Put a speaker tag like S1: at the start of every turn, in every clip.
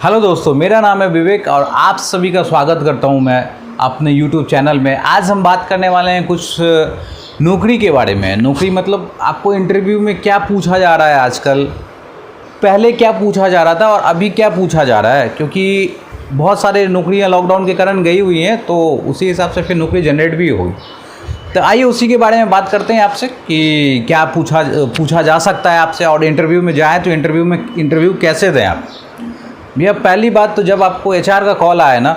S1: Hello दोस्तों, मेरा नाम है विवेक और आप सभी का स्वागत करता हूं मैं अपने YouTube चैनल में। आज हम बात करने वाले हैं कुछ नौकरी के बारे में। नौकरी मतलब आपको इंटरव्यू में क्या पूछा जा रहा है आजकल, पहले क्या पूछा जा रहा था और अभी क्या पूछा जा रहा है, क्योंकि बहुत सारे नौकरियां लॉकडाउन के कारण गई हुई हैं, तो उसी हिसाब से फिर नौकरी जनरेट भी होगी। तो आइए उसी के बारे में बात करते हैं आपसे कि क्या पूछा जा सकता है आपसे, और इंटरव्यू में जाएँ तो इंटरव्यू कैसे दें आप। भैया पहली बात तो जब आपको एचआर का कॉल आए ना,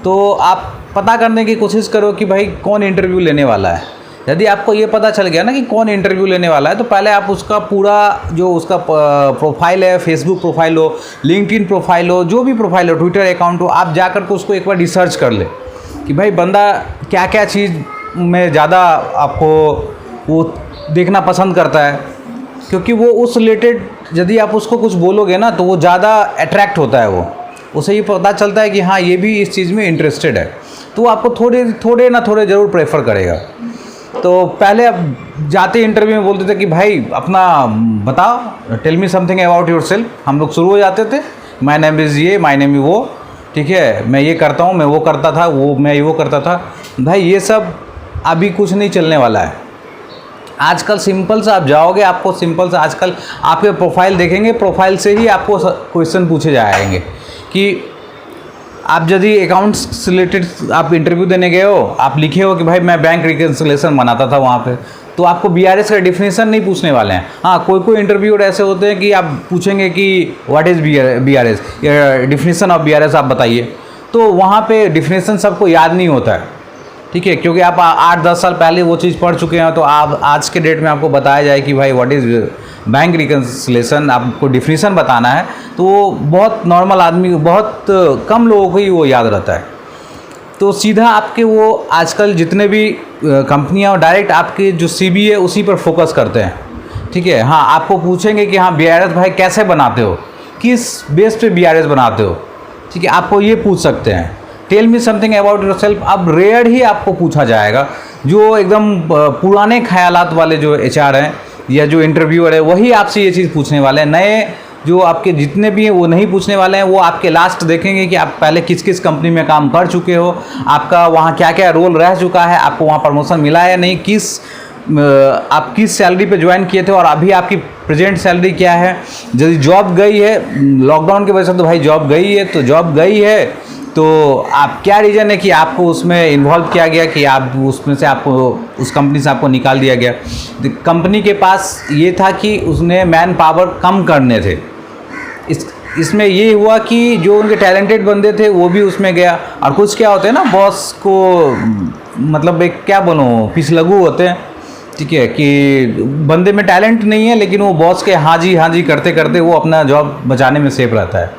S1: तो आप पता करने की कोशिश करो कि भाई कौन इंटरव्यू लेने वाला है। यदि आपको ये पता चल गया ना कि कौन इंटरव्यू लेने वाला है, तो पहले आप उसका पूरा जो उसका प्रोफाइल है, फेसबुक प्रोफाइल हो, लिंक्डइन प्रोफाइल हो, जो भी प्रोफाइल हो, ट्विटर अकाउंट हो, आप जाकर के उसको एक बार रिसर्च कर ले कि भाई बंदा क्या क्या चीज़ में ज़्यादा आपको वो देखना पसंद करता है, क्योंकि वो उस रिलेटेड यदि आप उसको कुछ बोलोगे ना तो वो ज़्यादा अट्रैक्ट होता है। वो उसे ये पता चलता है कि हाँ ये भी इस चीज़ में इंटरेस्टेड है, तो वो आपको थोड़े ना थोड़े ज़रूर प्रेफर करेगा। तो पहले अब जाते इंटरव्यू में बोलते थे कि भाई अपना बताओ, tell me something about yourself. हम लोग शुरू हो जाते थे, माय नेम इज़ ये, माय नेम इज़ वो, ठीक है, मैं ये करता हूँ, मैं वो करता था, मैं वो करता था। भाई ये सब अभी कुछ नहीं चलने वाला है। आजकल सिंपल से आप जाओगे, आपको सिंपल से आजकल आपके प्रोफाइल देखेंगे, प्रोफाइल से ही आपको क्वेश्चन पूछे जाएंगे कि आप यदि अकाउंट्स से रिलेटेड आप इंटरव्यू देने गए हो, आप लिखे हो कि भाई मैं बैंक रिकन्सिलेशन बनाता था वहाँ पे, तो आपको बीआरएस का डिफिनेशन नहीं पूछने वाले हैं। हाँ, कोई इंटरव्यूअर ऐसे होते हैं कि आप पूछेंगे कि व्हाट इज़ बीआरएस या डिफिनेशन ऑफ बीआरएस आप बताइए, तो वहाँ पे डिफिनेशन सबको याद नहीं होता है, ठीक है, क्योंकि आप 8-10 साल पहले वो चीज़ पढ़ चुके हैं। तो आप आज के डेट में आपको बताया जाए कि भाई व्हाट इज़ बैंक रिकन्सिलेशन, आपको डिफिनीसन बताना है, तो वो बहुत नॉर्मल आदमी, बहुत कम लोगों को ही वो याद रहता है। तो सीधा आपके वो आजकल जितने भी कंपनियां डायरेक्ट आपके जो सीवी है उसी पर फोकस करते हैं, ठीक है। हाँ, आपको पूछेंगे कि हाँ बीआरएस भाई कैसे बनाते हो, किस बेस पे बीआरएस बनाते हो, ठीक है, आपको ये पूछ सकते हैं। Tell me something about yourself अब रेयर ही आपको पूछा जाएगा। जो एकदम पुराने ख्यालात वाले जो एचआर हैं या जो इंटरव्यूअर है वही आपसे ये चीज़ पूछने वाले हैं। नए जो आपके जितने भी हैं वो नहीं पूछने वाले हैं। वो आपके लास्ट देखेंगे कि आप पहले किस किस कंपनी में काम कर चुके हो, आपका वहाँ क्या क्या रोल रह चुका है, आपको वहाँ प्रमोशन मिला है या नहीं, आप किस सैलरी पे ज्वाइन किए थे और अभी आपकी प्रेजेंट सैलरी क्या है। यदि जॉब गई है लॉकडाउन की वजह से, तो भाई जॉब गई है तो जॉब गई है, तो आप क्या रीज़न है कि आपको उसमें इन्वॉल्व किया गया, कि आप उसमें से आपको उस कंपनी से आपको निकाल दिया गया। कंपनी के पास ये था कि उसने मैन पावर कम करने थे। इसमें ये हुआ कि जो उनके टैलेंटेड बंदे थे वो भी उसमें गया। और कुछ क्या होते हैं ना, बॉस को मतलब एक क्या बोलूँ, पिछलगू होते हैं, ठीक है, कि बंदे में टैलेंट नहीं है लेकिन वो बॉस के हाँ जी करते करते वो अपना जॉब बचाने में सेफ रहता है।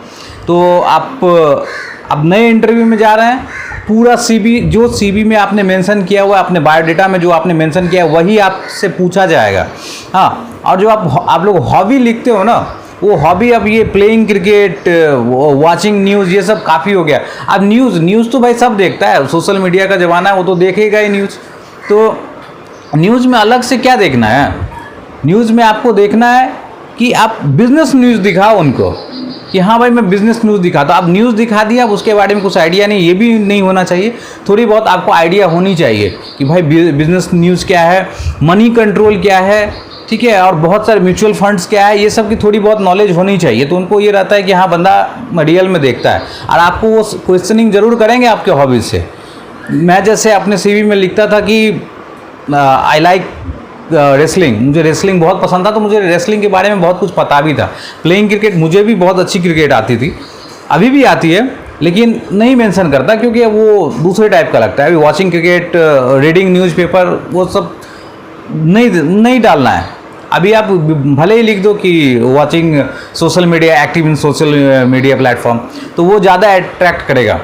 S1: तो आप अब नए इंटरव्यू में जा रहे हैं, पूरा सीवी जो सीवी में आपने मेंशन किया हुआ है, अपने बायोडाटा में जो आपने मेंशन किया है वही आपसे पूछा जाएगा। हाँ, और जो आप लोग हॉबी लिखते हो ना, वो हॉबी अब ये प्लेइंग क्रिकेट, वॉचिंग न्यूज़, ये सब काफ़ी हो गया। अब न्यूज़ तो भाई सब देखता है, सोशल मीडिया का ज़माना है, वो तो देखेगा ही न्यूज़। तो न्यूज़ में अलग से क्या देखना है, न्यूज़ में आपको देखना है कि आप बिजनेस न्यूज़ दिखाओ उनको कि हाँ भाई मैं बिज़नेस न्यूज़ दिखाता हूँ। आप न्यूज़ दिखा दिया, अब उसके बारे में कुछ आइडिया नहीं, ये भी नहीं होना चाहिए। थोड़ी बहुत आपको आइडिया होनी चाहिए कि भाई बिज़नेस न्यूज़ क्या है, मनी कंट्रोल क्या है, ठीक है, और बहुत सारे म्यूचुअल फंड्स क्या है, ये सब की थोड़ी बहुत नॉलेज होनी चाहिए। तो उनको ये रहता है कि हाँ बंदा रियल में देखता है, और आपको वो क्वेश्चनिंग ज़रूर करेंगे आपके हॉबीज़ से। मैं जैसे अपने CV में लिखता था कि आई लाइक रेसलिंग, मुझे रेसलिंग बहुत पसंद था, तो मुझे रेसलिंग के बारे में बहुत कुछ पता भी था। प्लेइंग क्रिकेट, मुझे भी बहुत अच्छी क्रिकेट आती थी, अभी भी आती है, लेकिन नहीं मेंशन करता क्योंकि वो दूसरे टाइप का लगता है। अभी वॉचिंग क्रिकेट, रीडिंग न्यूज़पेपर, वो सब नहीं डालना है। अभी आप भले ही लिख दो कि watching social media, active in social media platform, तो वो ज़्यादा अट्रैक्ट करेगा।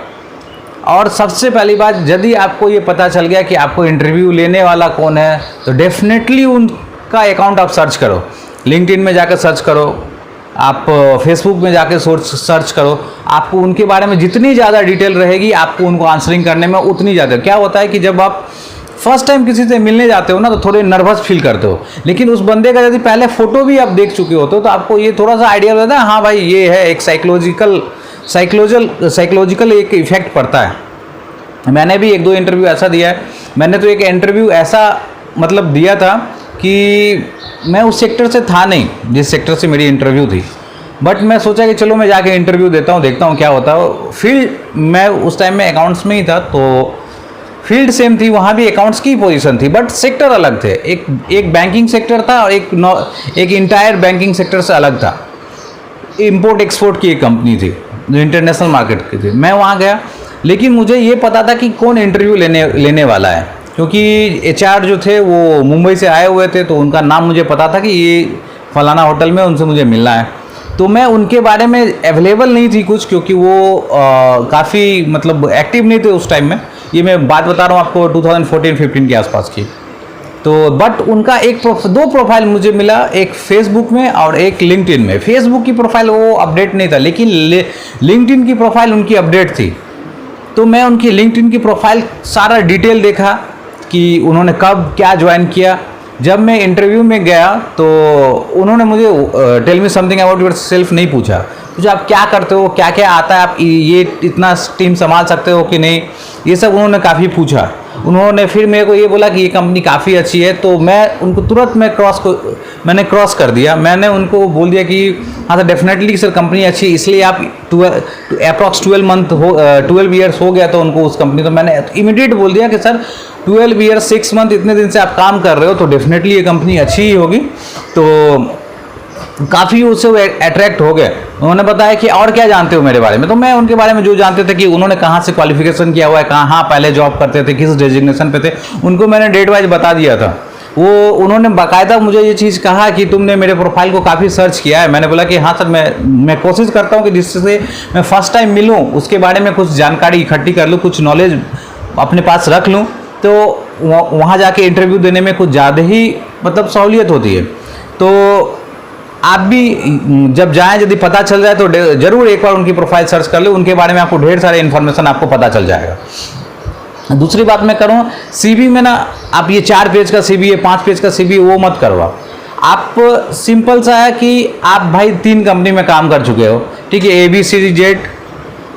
S1: और सबसे पहली बात, यदि आपको ये पता चल गया कि आपको इंटरव्यू लेने वाला कौन है, तो डेफिनेटली उनका अकाउंट आप सर्च करो, लिंक्डइन में जाकर सर्च करो, आप फेसबुक में जाकर सर्च करो। आपको उनके बारे में जितनी ज़्यादा डिटेल रहेगी, आपको उनको आंसरिंग करने में उतनी ज़्यादा। क्या होता है कि जब आप फर्स्ट टाइम किसी से मिलने जाते हो ना, तो थोड़े नर्वस फील करते हो, लेकिन उस बंदे का यदि पहले फ़ोटो भी आप देख चुके होते हो तो आपको ये थोड़ा सा आइडिया रहता है, हाँ भाई ये है, एक साइकोलॉजिकल साइकोलॉजिकल एक इफ़ेक्ट पड़ता है। मैंने भी 1-2 इंटरव्यू ऐसा दिया है। मैंने तो एक इंटरव्यू ऐसा मतलब दिया था कि मैं उस सेक्टर से था नहीं जिस सेक्टर से मेरी इंटरव्यू थी, बट मैं सोचा कि चलो मैं जाके इंटरव्यू देता हूँ, देखता हूँ क्या होता है। फील्ड मैं उस टाइम में अकाउंट्स में ही था, तो फील्ड सेम थी, वहाँ भी अकाउंट्स की पोजीशन थी, बट सेक्टर अलग थे। एक बैंकिंग सेक्टर था और एक इंटायर बैंकिंग सेक्टर से अलग था। इंपोर्ट एक्सपोर्ट की एक कंपनी थी जो इंटरनेशनल मार्केट की थी। मैं वहाँ गया, लेकिन मुझे ये पता था कि कौन इंटरव्यू लेने वाला है, क्योंकि एचआर जो थे वो मुंबई से आए हुए थे, तो उनका नाम मुझे पता था कि ये फलाना होटल में उनसे मुझे मिलना है। तो मैं उनके बारे में अवेलेबल नहीं थी कुछ, क्योंकि वो काफ़ी मतलब एक्टिव नहीं थे उस टाइम में। ये मैं बात बता रहा हूँ आपको 2014-15 के आसपास की। तो बट उनका 2 प्रोफाइल मुझे मिला, एक फेसबुक में और एक लिंक्डइन में। फेसबुक की प्रोफाइल वो अपडेट नहीं था, लेकिन लिंक्डइन की प्रोफाइल उनकी अपडेट थी। तो मैं उनकी लिंक्डइन की प्रोफाइल सारा डिटेल देखा कि उन्होंने कब क्या ज्वाइन किया। जब मैं इंटरव्यू में गया तो उन्होंने मुझे tell me something about yourself नहीं पूछा। मुझे आप क्या करते हो, क्या क्या आता है, आप ये इतना टीम संभाल सकते हो कि नहीं, ये सब उन्होंने काफ़ी पूछा। उन्होंने फिर मेरे को ये बोला कि ये कंपनी काफ़ी अच्छी है, तो मैं उनको तुरंत मैंने क्रॉस कर दिया। मैंने उनको बोल दिया कि हाँ सर डेफिनेटली सर कंपनी अच्छी, इसलिए आप अप्रॉक्स 12 ईयर्स हो गया तो उनको उस कंपनी। तो मैंने इमीडिएट बोल दिया कि सर 12 ईयर्स 6 मंथ इतने दिन से आप काम कर रहे हो, तो डेफिनेटली ये कंपनी अच्छी ही होगी। तो काफ़ी उससे अट्रैक्ट हो गए। उन्होंने बताया कि और क्या जानते हो मेरे बारे में, तो मैं उनके बारे में जो जानते थे कि उन्होंने कहाँ से क्वालिफिकेशन किया हुआ है, कहाँ पहले जॉब करते थे, किस डेजिग्नेशन पे थे, उनको मैंने डेट वाइज बता दिया था। वो उन्होंने बाकायदा मुझे ये चीज़ कहा कि तुमने मेरे प्रोफाइल को काफ़ी सर्च किया है। मैंने बोला कि हाँ सर, मैं कोशिश करता हूँ कि जिससे मैं फर्स्ट टाइम मिलूँ उसके बारे में कुछ जानकारी इकट्ठी कर लूँ, कुछ नॉलेज अपने पास रख लूँ, तो वहाँ जाके इंटरव्यू देने में कुछ ज़्यादा ही मतलब सहूलियत होती है। तो आप भी जब जाएं, यदि पता चल जाए तो जरूर एक बार उनकी प्रोफाइल सर्च कर लो, उनके बारे में आपको ढेर सारे इन्फॉर्मेशन आपको पता चल जाएगा। दूसरी बात मैं करूँ, सीवी में ना आप ये 4 पेज का सीवी है, 5 पेज का सीवी, वो मत करवाओ। आप सिंपल सा है कि आप भाई 3 कंपनी में काम कर चुके हो, ठीक है, ABCD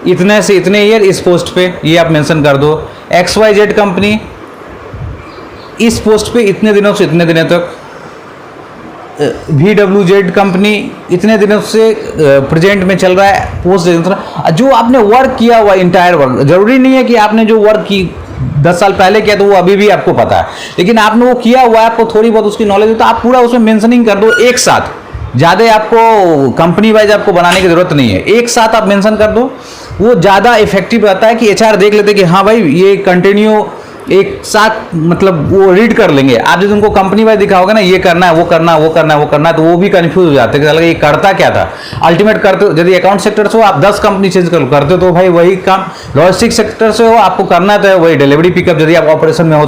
S1: इतने से इतने ईयर इस पोस्ट पे, ये आप मेंशन कर दो। XYZ कंपनी इस पोस्ट पे इतने दिनों से इतने दिनों तक। VWZ कंपनी इतने दिनों से प्रेजेंट में चल रहा है पोस्ट, जो आपने वर्क किया हुआ इंटायर वर्क। जरूरी नहीं है कि आपने जो वर्क की 10 साल पहले किया तो वो अभी भी आपको पता है, लेकिन आपने वो किया हुआ है, आपको थोड़ी बहुत उसकी नॉलेज है, तो आप पूरा उसमें मेंशनिंग कर दो एक साथ। ज़्यादा आपको कंपनी वाइज आपको बनाने की जरूरत नहीं है, एक साथ आप मेंशन कर दो, वो ज़्यादा इफेक्टिव रहता है कि HR देख लेते कि हाँ भाई ये कंटिन्यू एक साथ मतलब वो रीड कर लेंगे। आप जब उनको कंपनी वाइज दिखाओगे ना, ये करना है, वो करना है, वो करना है, वो करना है, तो वो भी कंफ्यूज हो जाते हैं कि ये करता क्या था। अल्टीमेट करते हो, यदि अकाउंट सेक्टर से हो आप 10 कंपनी चेंज करते हो तो भाई वही काम। लॉजिस्टिक सेक्टर से हो आपको करना है तो वही डिलीवरी पिकअप, यदि आप ऑपरेशन में हो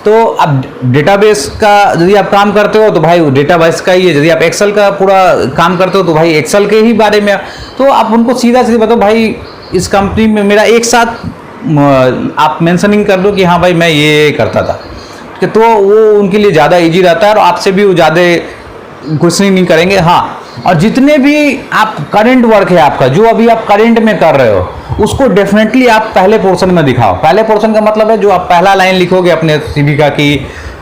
S1: तो अब डेटाबेस का यदि आप काम करते हो तो भाई डेटाबेस का ही है। यदि आप एक्सेल का पूरा काम करते हो तो भाई एक्सेल के ही बारे में। तो आप उनको सीधा बताओ भाई इस कंपनी में मेरा एक साथ आप मेंशनिंग कर दो कि हाँ भाई मैं ये करता था, तो वो उनके लिए ज़्यादा इजी रहता है और आपसे भी वो ज़्यादा क्वेश्चनिंग नहीं करेंगे। हाँ, और जितने भी आप करंट वर्क है आपका, जो अभी आप करंट में कर रहे हो, उसको डेफिनेटली आप पहले पोर्शन में दिखाओ। पहले पोर्शन का मतलब है जो आप पहला लाइन लिखोगे अपने CV का कि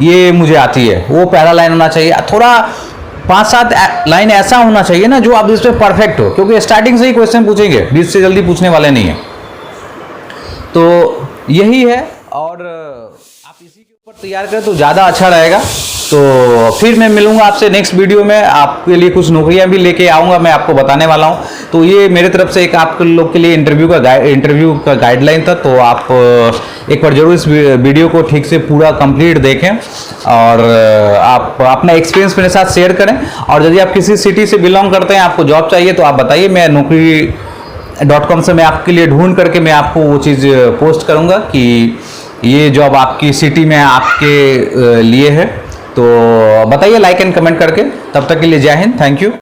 S1: ये मुझे आती है, वो पहला लाइन होना चाहिए। थोड़ा 5-7 लाइन ऐसा होना चाहिए ना जो आप जिस पे परफेक्ट हो, क्योंकि स्टार्टिंग से ही क्वेश्चन पूछेंगे, बीच से जल्दी पूछने वाले नहीं है। तो यही है, और आप इसी के ऊपर तैयार करें तो ज़्यादा अच्छा रहेगा। तो फिर मैं मिलूंगा आपसे नेक्स्ट वीडियो में, आपके लिए कुछ नौकरियां भी लेके आऊँगा, मैं आपको बताने वाला हूं। तो ये मेरे तरफ से एक आप लोग के लिए इंटरव्यू का गाइडलाइन था। तो आप एक बार जरूर इस वीडियो को ठीक से पूरा कंप्लीट देखें और आप अपना एक्सपीरियंस मेरे साथ शेयर करें। और यदि आप किसी सिटी से बिलोंग करते हैं, आपको जॉब चाहिए, तो आप बताइए, मैं Naukri.com से मैं आपके लिए ढूंढ करके मैं आपको वो चीज़ पोस्ट करूंगा कि ये जॉब आपकी सिटी में आपके लिए है। तो बताइए लाइक एंड कमेंट करके। तब तक के लिए जय हिंद, थैंक यू।